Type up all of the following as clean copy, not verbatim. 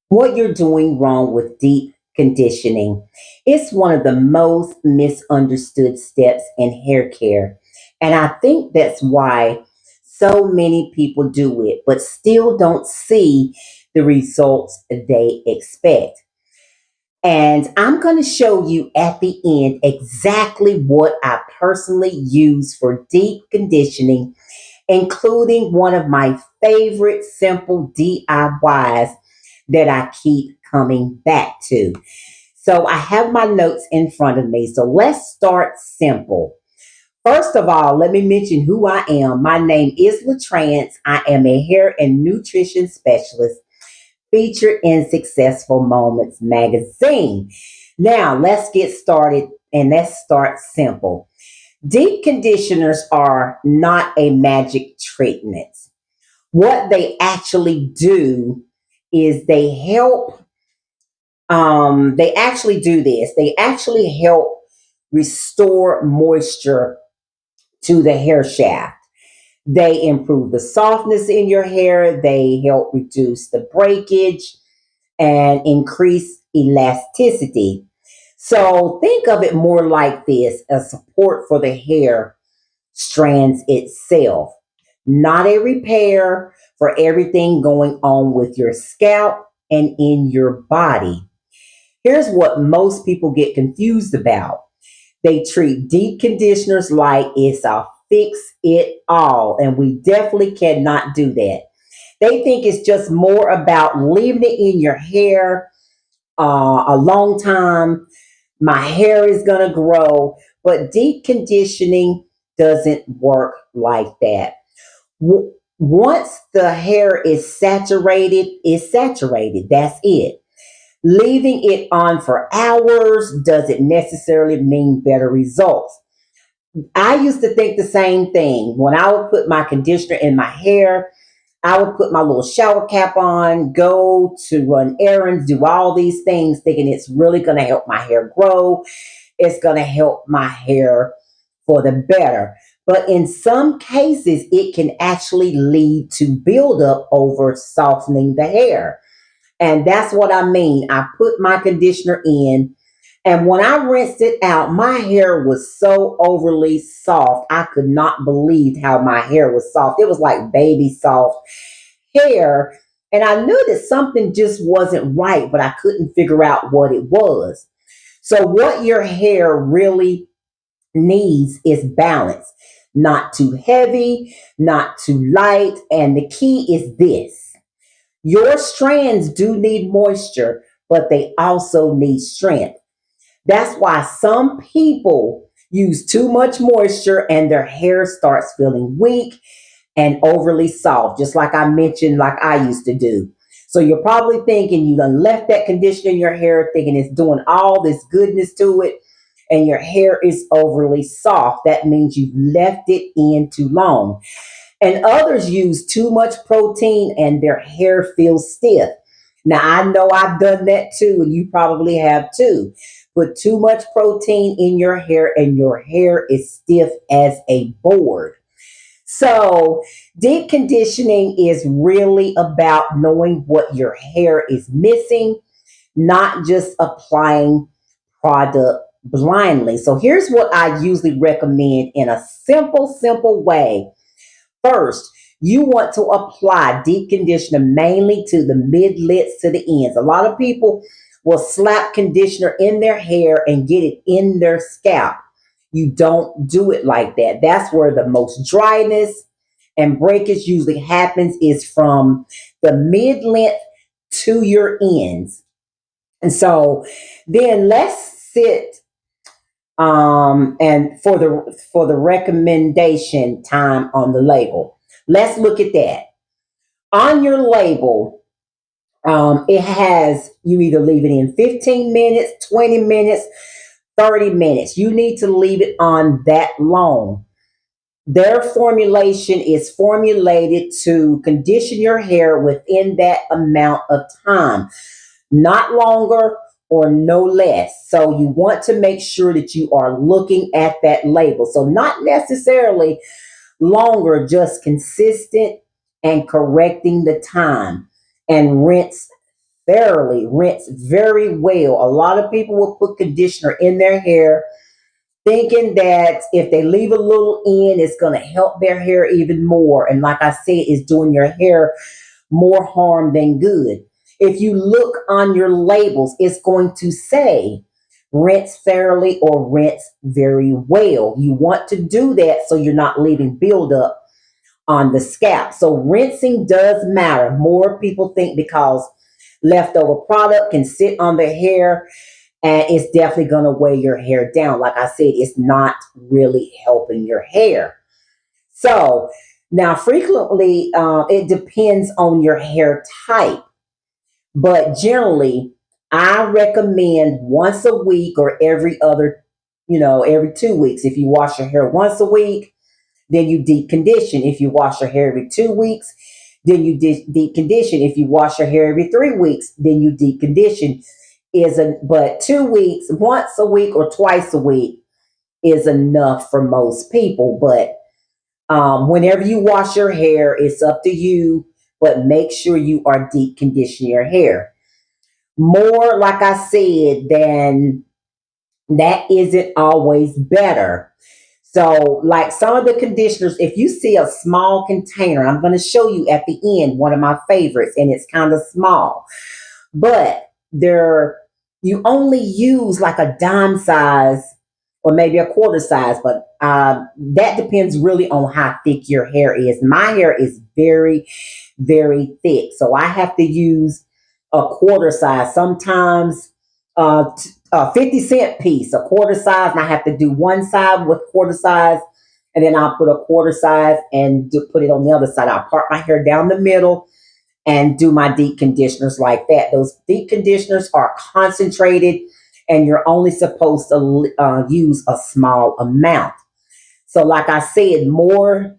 what you're doing wrong with deep conditioning. It's one of the most misunderstood steps in hair care. And I think that's why so many people do it, but still don't see the results they expect. And I'm going to show you at the end exactly what I personally use for deep conditioning, including one of my favorite simple DIYs that I keep coming back to. So I have my notes in front of me. So let's start simple. First of all, let me mention who I am. My name is LaTrance. I am a hair and nutrition specialist featured in Successful Moments magazine. Now, let's get started and let's start simple. Deep conditioners are not a magic treatment. What they actually do is they actually do this. They actually help restore moisture to the hair shaft. They improve the softness in your hair. They help reduce the breakage and increase elasticity. So think of it more like this, a support for the hair strands itself, not a repair for everything going on with your scalp and in your body. Here's what most people get confused about. They treat deep conditioners like it's a fix it all, and we definitely cannot do that. They think it's just more about leaving it in your hair a long time. My hair is going to grow, but deep conditioning doesn't work like that. Once the hair is saturated, it's saturated. That's it. Leaving it on for hours doesn't necessarily mean better results. I used to think the same thing. When I would put my conditioner in my hair, I would put my little shower cap on, go to run errands, do all these things, thinking it's really going to help my hair grow. It's going to help my hair for the better. But in some cases, it can actually lead to buildup over softening the hair. And that's what I mean. I put my conditioner in, and when I rinsed it out, my hair was so overly soft. I could not believe how my hair was soft. It was like baby soft hair. And I knew that something just wasn't right, but I couldn't figure out what it was. So, what your hair really needs is balance, not too heavy, not too light. And the key is this: your strands do need moisture, but they also need strength. That's why some people use too much moisture and their hair starts feeling weak and overly soft, just like I mentioned, like I used to do. So you're probably thinking you done left that conditioner in your hair, thinking it's doing all this goodness to it, and your hair is overly soft. That means you've left it in too long. And others use too much protein and their hair feels stiff. Now, I know I've done that too, and you probably have too. Put too much protein in your hair, and your hair is stiff as a board. So, deep conditioning is really about knowing what your hair is missing, not just applying product blindly. So, here's what I usually recommend in a simple way. First, you want to apply deep conditioner mainly to the midlets to the ends. A lot of people will slap conditioner in their hair and get it in their scalp. You don't do it like that. That's where the most dryness and breakage usually happens, is from the mid length to your ends. And so then let's sit and for the recommendation time on the label. Let's look at that. On your label, it has you either leave it in 15 minutes, 20 minutes, 30 minutes. You need to leave it on that long. Their formulation is formulated to condition your hair within that amount of time, not longer or no less. So you want to make sure that you are looking at that label. So not necessarily longer, just consistent and correcting the time, and rinse thoroughly, rinse very well. A lot of people will put conditioner in their hair thinking that if they leave a little in, it's going to help their hair even more. And like I said, it's doing your hair more harm than good. If you look on your labels, it's going to say rinse thoroughly or rinse very well. You want to do that so you're not leaving buildup on the scalp. So rinsing does matter. More people think because leftover product can sit on their hair and it's definitely going to weigh your hair down. Like I said, it's not really helping your hair. So now frequently it depends on your hair type, but generally I recommend once a week or every other, every 2 weeks. If you wash your hair once a week, then you deep condition. If you wash your hair every 2 weeks, then you deep condition. If you wash your hair every 3 weeks, then you deep condition. But 2 weeks, once a week or twice a week is enough for most people. But whenever you wash your hair, it's up to you, but make sure you are deep conditioning your hair. More, like I said, than that isn't always better. So, like some of the conditioners, if you see a small container, I'm going to show you at the end one of my favorites, and it's kind of small, but you only use like a dime size or maybe a quarter size, but that depends really on how thick your hair is. My hair is very, very thick, so I have to use a quarter size. Sometimes 50-cent piece, a quarter size, and I have to do one side with quarter size, and then I'll put a quarter size and put it on the other side. I'll part my hair down the middle and do my deep conditioners like that. Those deep conditioners are concentrated and you're only supposed to use a small amount. So like I said, more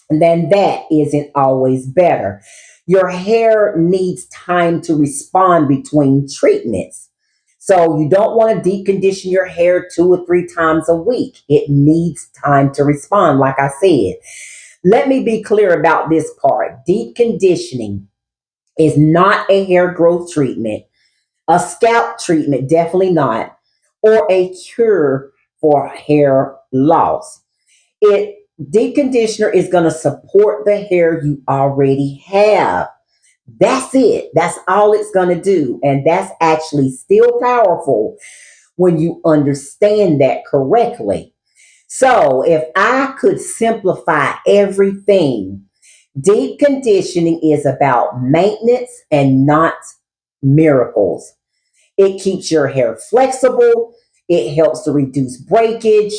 than that isn't always better. Your hair needs time to respond between treatments. So you don't want to deep condition your hair 2 or 3 times a week. It needs time to respond, like I said. Let me be clear about this part. Deep conditioning is not a hair growth treatment, a scalp treatment, definitely not, or a cure for hair loss. Deep conditioner is going to support the hair you already have. That's it. That's all it's going to do. And that's actually still powerful when you understand that correctly. So if I could simplify everything, deep conditioning is about maintenance and not miracles. It keeps your hair flexible, it helps to reduce breakage,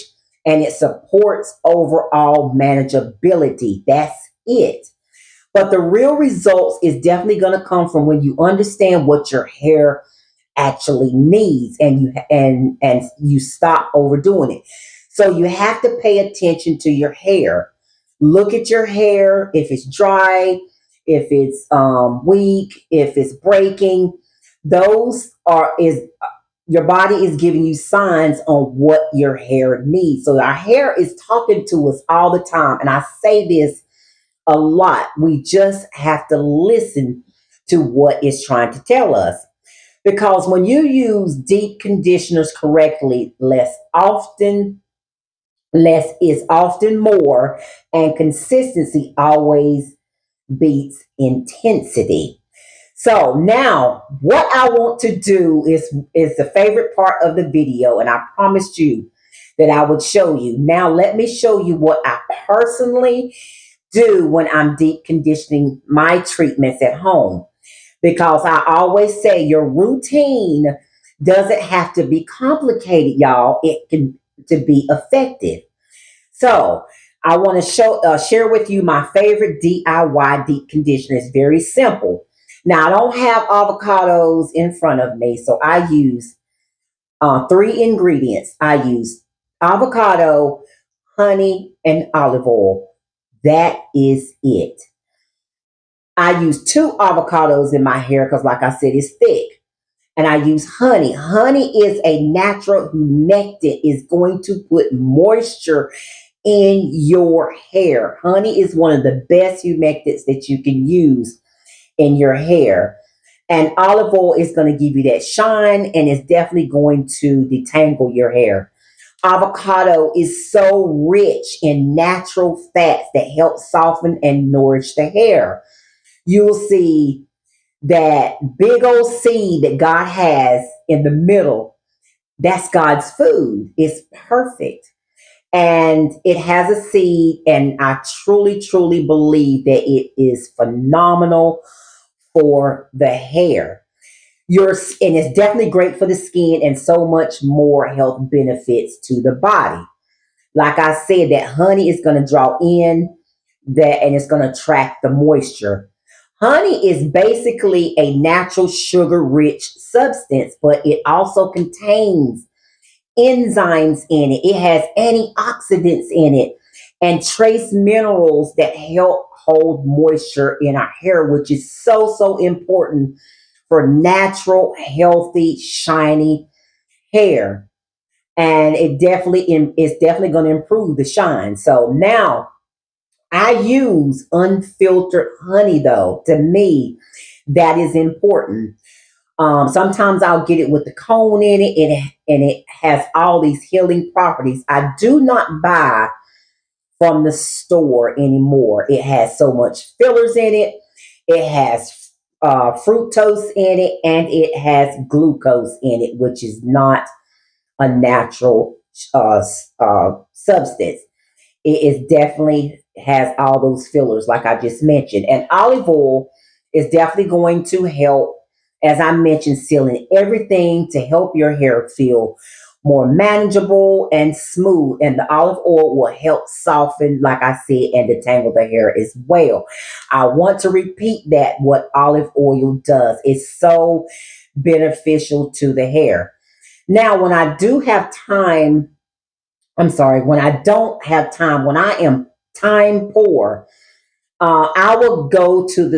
and it supports overall manageability. That's it. But the real results is definitely going to come from when you understand what your hair actually needs and you stop overdoing it. So you have to pay attention to your hair. Look at your hair, if it's dry, if it's weak, if it's breaking. Those are is Your body is giving you signs on what your hair needs. So our hair is talking to us all the time. And I say this a lot. We just have to listen to what it's trying to tell us. Because when you use deep conditioners correctly, less is often more, and consistency always beats intensity. So now what I want to do is the favorite part of the video, and I promised you that I would show you. Now let me show you what I personally do when I'm deep conditioning my treatments at home. Because I always say your routine doesn't have to be complicated, y'all. It can to be effective. So I want to share with you my favorite DIY deep conditioner. It's very simple. Now I don't have avocados in front of me, so I use 3 ingredients. I use avocado, honey, and olive oil. That is it. I use 2 avocados in my hair because, like I said, it's thick. And I use honey. Honey is a natural humectant. It's going to put moisture in your hair. Honey is one of the best humectants that you can use in your hair. And olive oil is going to give you that shine, and it's definitely going to detangle your hair. Avocado is so rich in natural fats that help soften and nourish the hair. You'll see that big old seed that God has in the middle. That's God's food. It's perfect. And it has a seed, and I truly, truly believe that it is phenomenal for the hair. And it's definitely great for the skin and so much more health benefits to the body. Like I said, that honey is going to draw in that and it's going to attract the moisture. Honey is basically a natural sugar rich substance, but it also contains enzymes in it. It has antioxidants in it and trace minerals that help hold moisture in our hair, which is so, so important for natural, healthy, shiny hair. And it's definitely going to improve the shine. So now I use unfiltered honey though. To me, that is important. Sometimes I'll get it with the cone in it, and it has all these healing properties. I do not buy from the store anymore. It has so much fillers in it. It has fructose in it, and it has glucose in it, which is not a natural substance. It is definitely has all those fillers, like I just mentioned. And olive oil is definitely going to help, as I mentioned, sealing everything to help your hair feel more manageable and smooth. And the olive oil will help soften, like I said, and detangle the hair as well. I want to repeat that what olive oil does is so beneficial to the hair. Now, when I do have time, I'm sorry, when I don't have time, when I am time poor, I will go to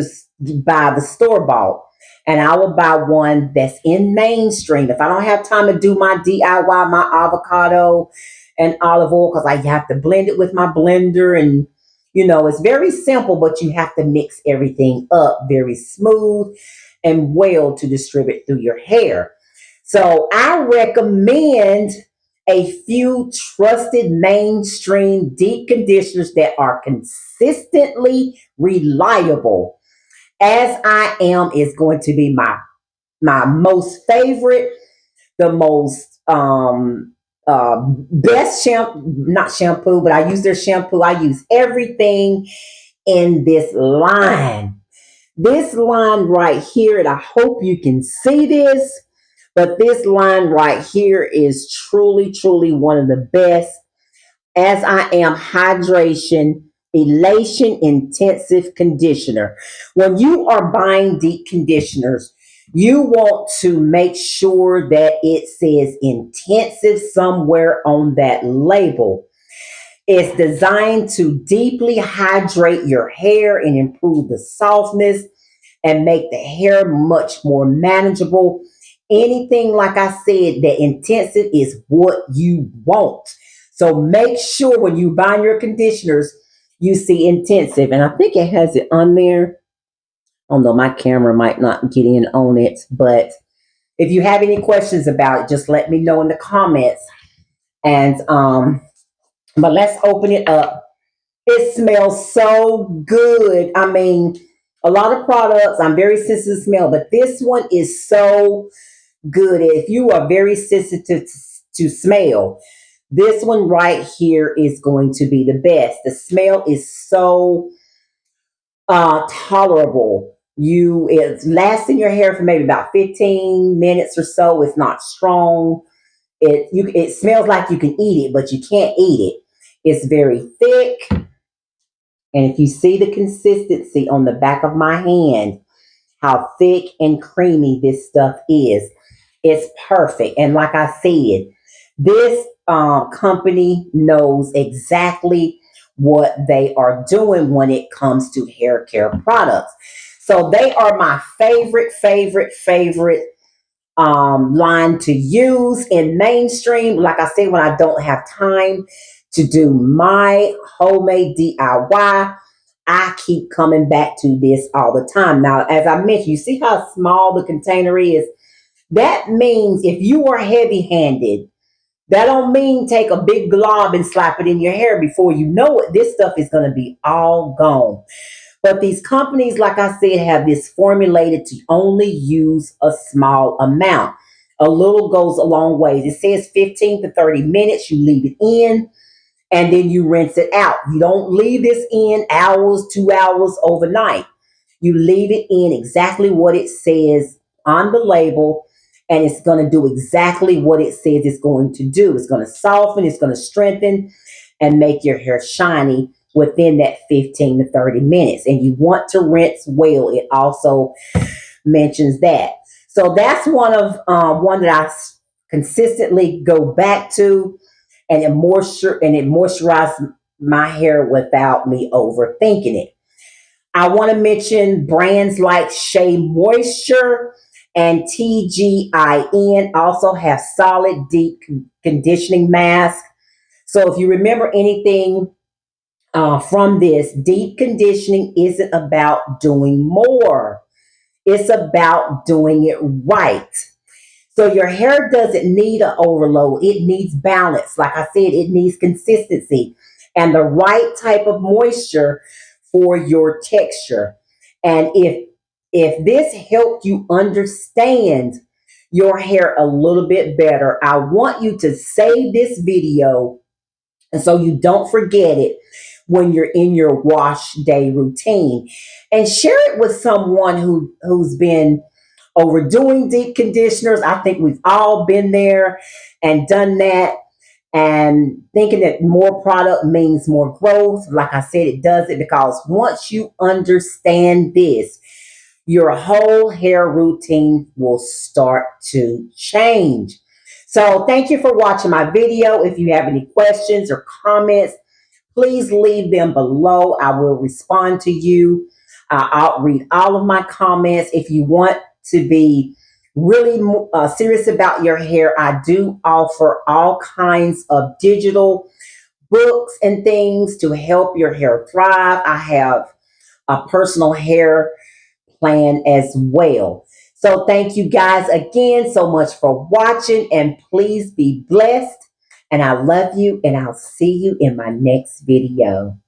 buy the store bought, and I will buy one that's in mainstream. If I don't have time to do my DIY, my avocado and olive oil, because I have to blend it with my blender, and it's very simple, but you have to mix everything up very smooth and well to distribute through your hair. So I recommend a few trusted mainstream deep conditioners that are consistently reliable. As I Am is going to be my most favorite, the most best shampoo, not shampoo, but I use their shampoo. I use everything in this line. This line right here, and I hope you can see this, but this line right here is truly, truly one of the best. As I Am Hydration Elation Intensive Conditioner. When you are buying deep conditioners, you want to make sure that it says intensive somewhere on that label. It's designed to deeply hydrate your hair and improve the softness and make the hair much more manageable. Anything, like I said, that intensive is what you want. So make sure when you buy your conditioners, you see intensive. And I think it has it on there. Although my camera might not get in on it. But if you have any questions about it, just let me know in the comments. And but let's open it up. It smells so good. I mean, a lot of products, I'm very sensitive to smell, but this one is so good. If you are very sensitive to smell, this one right here is going to be the best. The smell is so tolerable. It lasts in your hair for maybe about 15 minutes or so. It's not strong. It smells like you can eat it, but you can't eat it. It's very thick. And if you see the consistency on the back of my hand, how thick and creamy this stuff is, it's perfect. And like I said, this company knows exactly what they are doing when it comes to hair care products. So they are my favorite line to use in mainstream. Like I said, when I don't have time to do my homemade DIY, I keep coming back to this all the time. Now, as I mentioned, you see how small the container is? That means if you are heavy handed, that don't mean take a big glob and slap it in your hair. Before you know it, this stuff is going to be all gone. But these companies, like I said, have this formulated to only use a small amount. A little goes a long way. It says 15 to 30 minutes. You leave it in and then you rinse it out. You don't leave this in hours, 2 hours overnight. You leave it in exactly what it says on the label, and it's going to do exactly what it says it's going to do. It's going to soften, it's going to strengthen, and make your hair shiny within that 15 to 30 minutes. And you want to rinse well. It also mentions that. So that's one that I consistently go back to, and it moisturizes my hair without me overthinking it. I want to mention brands like Shea Moisture and TGIN also have solid deep conditioning mask. So if you remember anything from this, deep conditioning isn't about doing more. It's about doing it right. So your hair doesn't need an overload. It needs balance. Like I said, it needs consistency and the right type of moisture for your texture. And if this helped you understand your hair a little bit better, I want you to save this video and so you don't forget it when you're in your wash day routine, and share it with someone who's been overdoing deep conditioners. I think we've all been there and done that, and thinking that more product means more growth. Like I said, it doesn't, because once you understand this, your whole hair routine will start to change. So thank you for watching my video. If you have any questions or comments, please leave them below. I will respond to you. I'll read all of my comments. If you want to be really serious about your hair, I do offer all kinds of digital books and things to help your hair thrive. I have a personal hair plan as well. So thank you guys again so much for watching, and please be blessed. And I love you, and I'll see you in my next video.